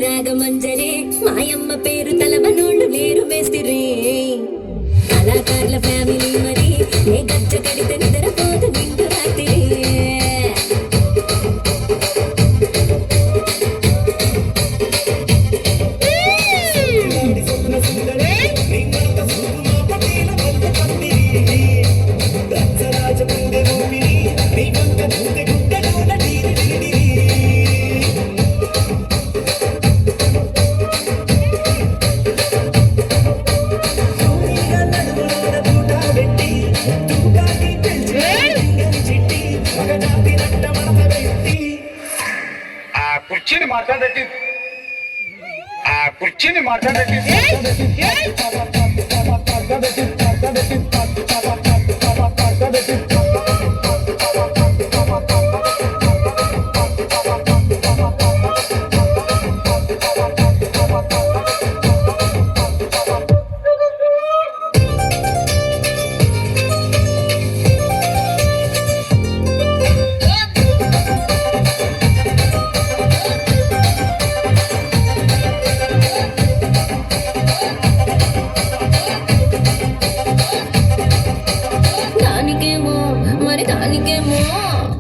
రాగమంజరే మాయమ్మ పేరు తలవనోళ్ళు లేరు మేస్తిరి కళాకారుల ఫ్యామిలీ మరి నే గచ్చ కడితే నిద్రపోదు నిండు రాత్రి కుర్చీని మాట్లాడేది కుర్చీని మాట్లాడేది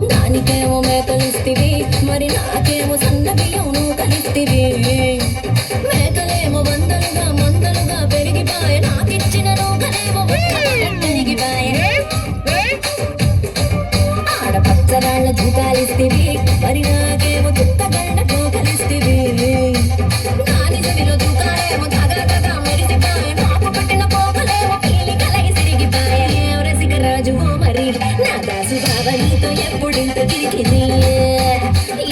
దానికేమో మేకలిస్తివి మరి నాకేమో సన్న బియ్యం నువ్వు కలిస్తివి మేకలేమో మందలుగా పెరిగిపాయ నాకిచ్చిన నూకలేమో పెరిగిపాయ ఆడపచ్చరాళ్ళ జూకాలిస్తివి మరి నాకేమో చుట్టగండ కోకలిస్తివి నాని చెవిలో జూకాలేమో తగ మెరిసిపాయ నాకు పట్టిన కోకలేమో పీలి కలగి సిరిగిపాయ రసిక రాజువో మరి నా దాసు బాబా నీతో ఎప్పుడింత తిరిగింది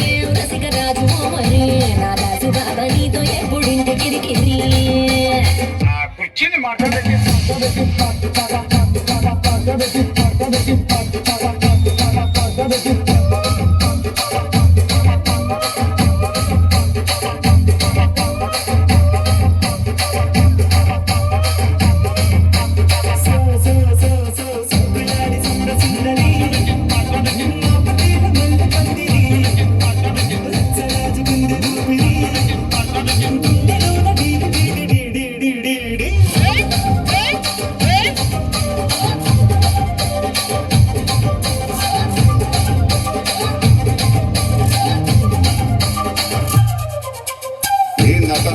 ఏం రసిక రాజువో మరి నా దాసు బాబా నీతో ఎప్పుడింత తిరిగింది కుర్చీని మాట్లాడేది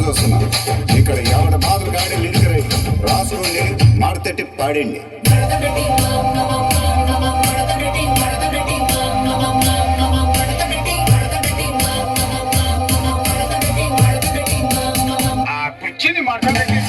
చూస్తున్నా ఇక్కడ ఎవరి మాదిరి గాడి లిరికరై రాసుకోండి మాడతెట్టి పాడండి. కుర్చీని మాట్లాడండి.